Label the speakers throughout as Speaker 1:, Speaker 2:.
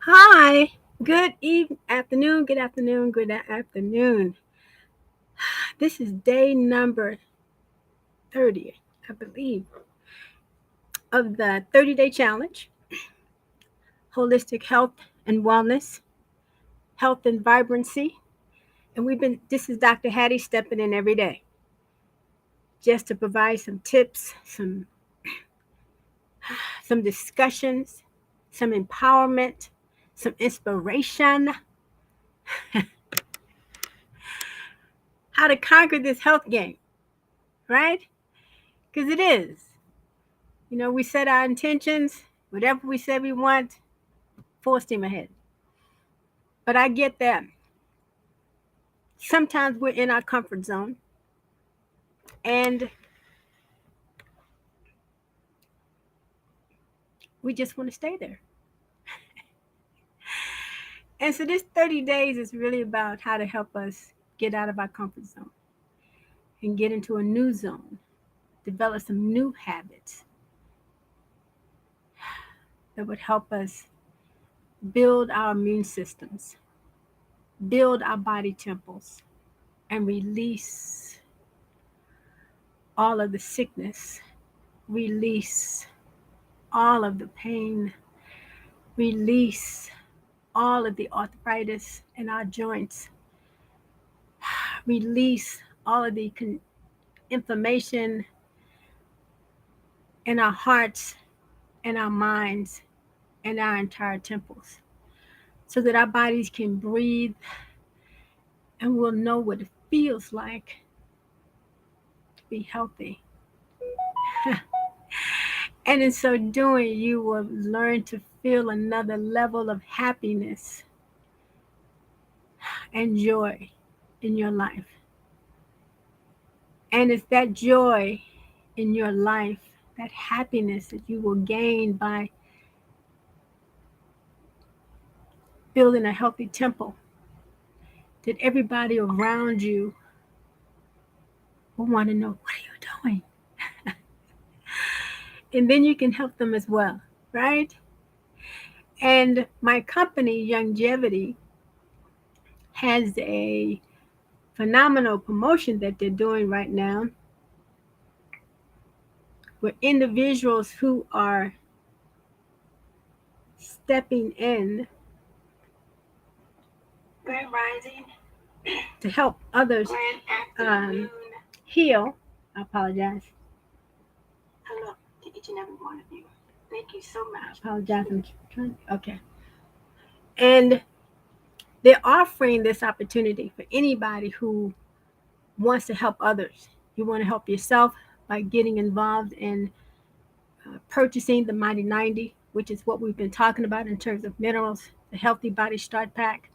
Speaker 1: Hi, afternoon, good afternoon, good afternoon. This is day number 30, I believe, of the 30-day challenge, holistic health and wellness, health and vibrancy. And this is Dr. Hattie stepping in every day just to provide some tips, some discussions, some empowerment, some inspiration, how to conquer this health game, right? Because it is. We set our intentions, whatever we say we want, full steam ahead. But I get that sometimes we're in our comfort zone and we just want to stay there. And so this 30 days is really about how to help us get out of our comfort zone and get into a new zone, develop some new habits that would help us build our immune systems, build our body temples, and release all of the sickness, release all of the pain, release all of the arthritis in our joints, release all of the inflammation in our hearts and our minds and our entire temples so that our bodies can breathe and we'll know what it feels like to be healthy. And in so doing, you will learn to feel another level of happiness and joy in your life. And it's that joy in your life, that happiness that you will gain by building a healthy temple, that everybody around you will want to know, what are you doing? And then you can help them as well, right? And my company, Longevity, has a phenomenal promotion that they're doing right now where individuals who are stepping in Grand Rising to help others heal. I apologize. Hello to each and every one of you. Thank you so much. I apologize. I'm trying. Okay. And they're offering this opportunity for anybody who wants to help others. You want to help yourself by getting involved in purchasing the Mighty 90, which is what we've been talking about in terms of minerals, the Healthy Body Start Pack.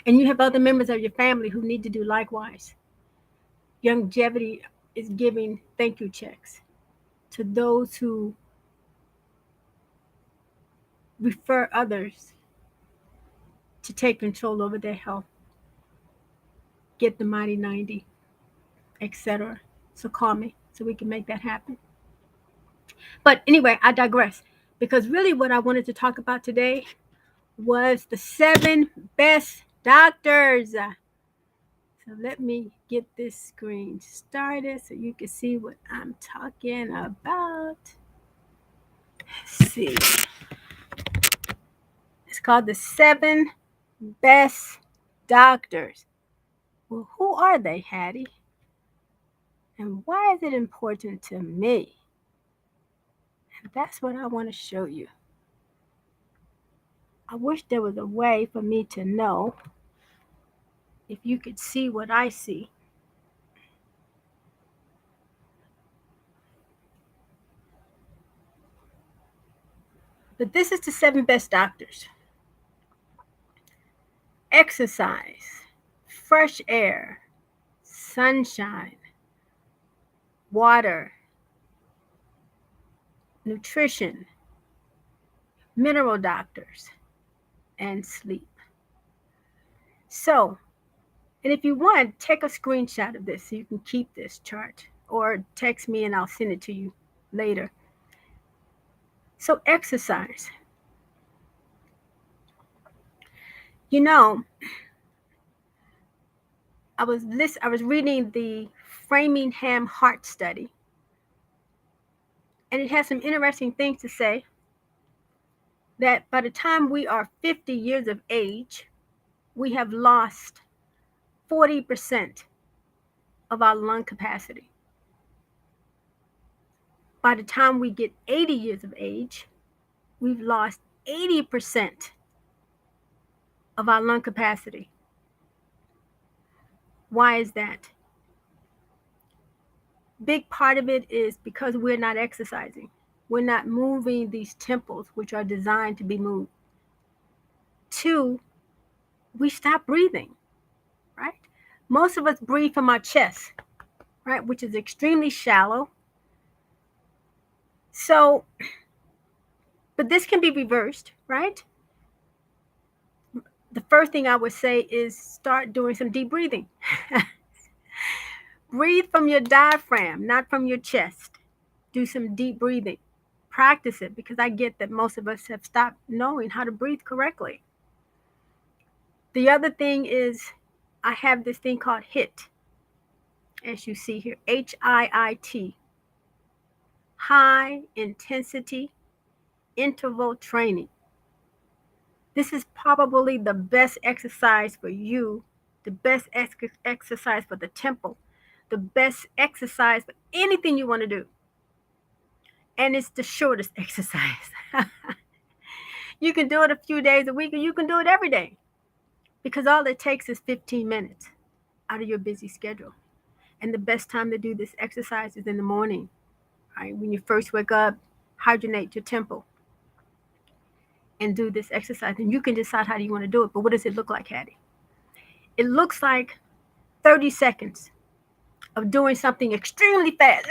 Speaker 1: And you have other members of your family who need to do likewise. Longevity is giving thank you checks to those who refer others to take control over their health, get the Mighty 90, etc. So call me so we can make that happen. But anyway, I digress because really what I wanted to talk about today was the 7 best doctors. So let me get this screen started so you can see what I'm talking about. Let's see. It's called the 7 best doctors. Well, who are they, Hattie? And why is it important to me? And that's what I want to show you. I wish there was a way for me to know if you could see what I see. But this is the 7 best doctors. Exercise, fresh air, sunshine, water, nutrition, mineral doctors, and sleep. So, and if you want, take a screenshot of this so you can keep this chart or text me and I'll send it to you later. So, exercise. You know, I was reading the Framingham Heart Study, and it has some interesting things to say that by the time we are 50 years of age, we have lost 40% of our lung capacity. By the time we get 80 years of age, we've lost 80% of our lung capacity. Why is that? Big part of it is because we're not exercising. We're not moving these temples, which are designed to be moved. 2, we stop breathing, right? Most of us breathe from our chest, right, which is extremely shallow. So, but this can be reversed, right? The first thing I would say is start doing some deep breathing. Breathe from your diaphragm, not from your chest. Do some deep breathing. Practice it, because I get that most of us have stopped knowing how to breathe correctly. The other thing is I have this thing called HIIT, as you see here, HIIT, high intensity interval training. This is probably the best exercise for you, the best exercise for the temple, the best exercise for anything you want to do. And it's the shortest exercise. You can do it a few days a week, or you can do it every day, because all it takes is 15 minutes out of your busy schedule. And the best time to do this exercise is in the morning, right? When you first wake up, hydrogenate your temple and do this exercise. And you can decide how you want to do it. But what does it look like, Hattie? It looks like 30 seconds of doing something extremely fast.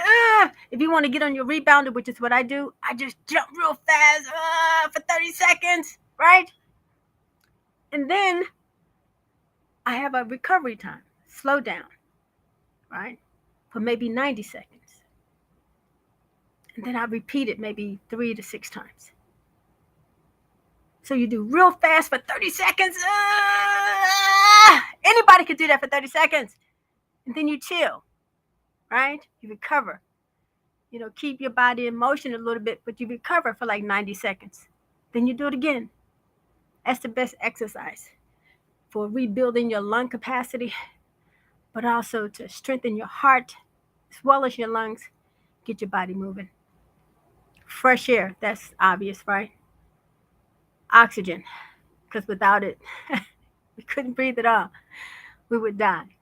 Speaker 1: If you want to get on your rebounder, which is what I do, I just jump real fast for 30 seconds, right? And then I have a recovery time, slow down, right, for maybe 90 seconds. And then I repeat it maybe 3 to 6 times. So you do real fast for 30 seconds. Anybody could do that for 30 seconds. And then you chill, right? You recover. You know, keep your body in motion a little bit, but you recover for like 90 seconds. Then you do it again. That's the best exercise for rebuilding your lung capacity, but also to strengthen your heart as well as your lungs. Get your body moving. Fresh air, that's obvious, right? Oxygen, because without it, we couldn't breathe at all. We would die.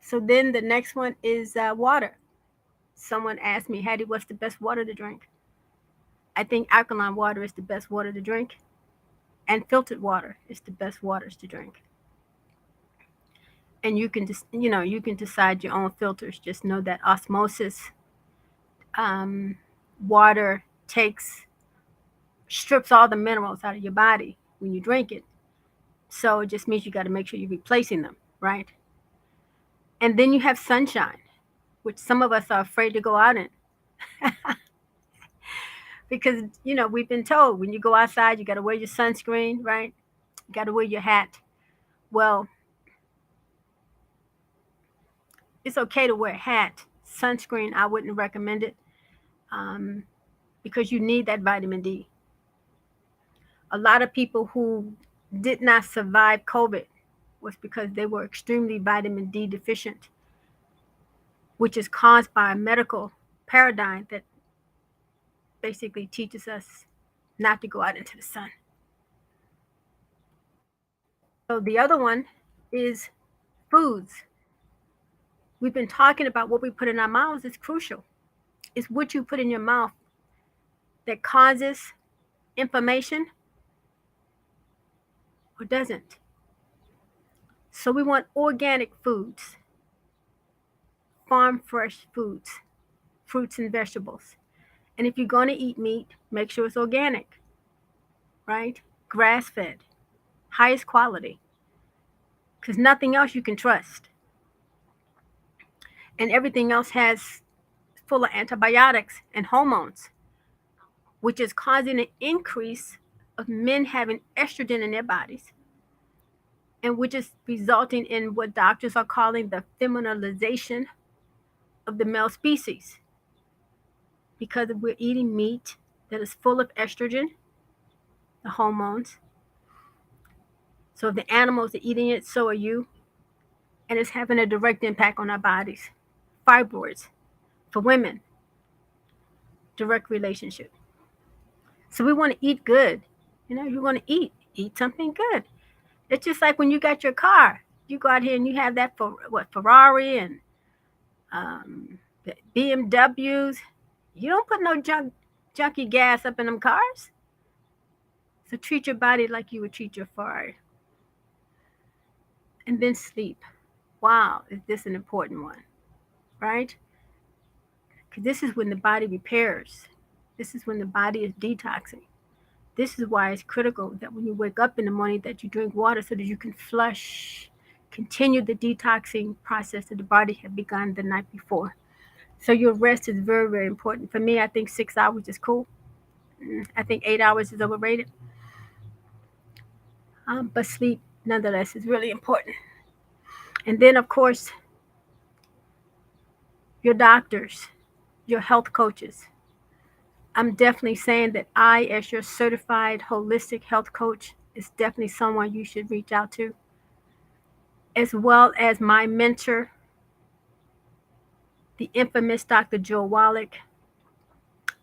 Speaker 1: So then the next one is water. Someone asked me, Hattie, what's the best water to drink? I think alkaline water is the best water to drink, and filtered water is the best waters to drink. And you can just, you can decide your own filters. Just know that osmosis water strips all the minerals out of your body when you drink it. So it just means you got to make sure you're replacing them, right? And then you have sunshine, which some of us are afraid to go out in. Because, we've been told when you go outside, you got to wear your sunscreen, right? You got to wear your hat. Well, it's okay to wear a hat. Sunscreen, I wouldn't recommend it because you need that vitamin D. A lot of people who did not survive COVID was because they were extremely vitamin D deficient, which is caused by a medical paradigm that basically teaches us not to go out into the sun. So the other one is foods. We've been talking about what we put in our mouths is crucial. It's what you put in your mouth that causes inflammation or doesn't. So we want organic foods, farm fresh foods, fruits and vegetables. And if you're going to eat meat, make sure it's organic, right? Grass fed, highest quality, because nothing else you can trust. And everything else has full of antibiotics and hormones, which is causing an increase of men having estrogen in their bodies, and which is resulting in what doctors are calling the feminilization of the male species, because we're eating meat that is full of estrogen, the hormones. So if the animals are eating it, so are you, and it's having a direct impact on our bodies. Fibroids for women, direct relationship. So we want to eat good. You want to eat something good. It's just like when you got your car, you go out here and you have that for Ferrari and the BMWs. You don't put no junky gas up in them cars. So treat your body like you would treat your Ferrari. And then sleep. Wow, is this an important one, right? Because this is when the body repairs. This is when the body is detoxing. This is why it's critical that when you wake up in the morning that you drink water so that you can flush, continue the detoxing process that the body had begun the night before. So your rest is very, very important. For me, I think 6 hours is cool. I think 8 hours is overrated. But sleep, nonetheless, is really important. And then, of course, your doctors, your health coaches. I'm definitely saying that I, as your certified holistic health coach, is definitely someone you should reach out to, as well as my mentor, the infamous Dr. Joe Wallach,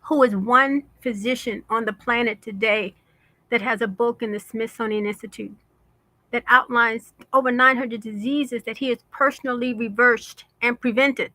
Speaker 1: who is one physician on the planet today that has a book in the Smithsonian Institute that outlines over 900 diseases that he has personally reversed and prevented.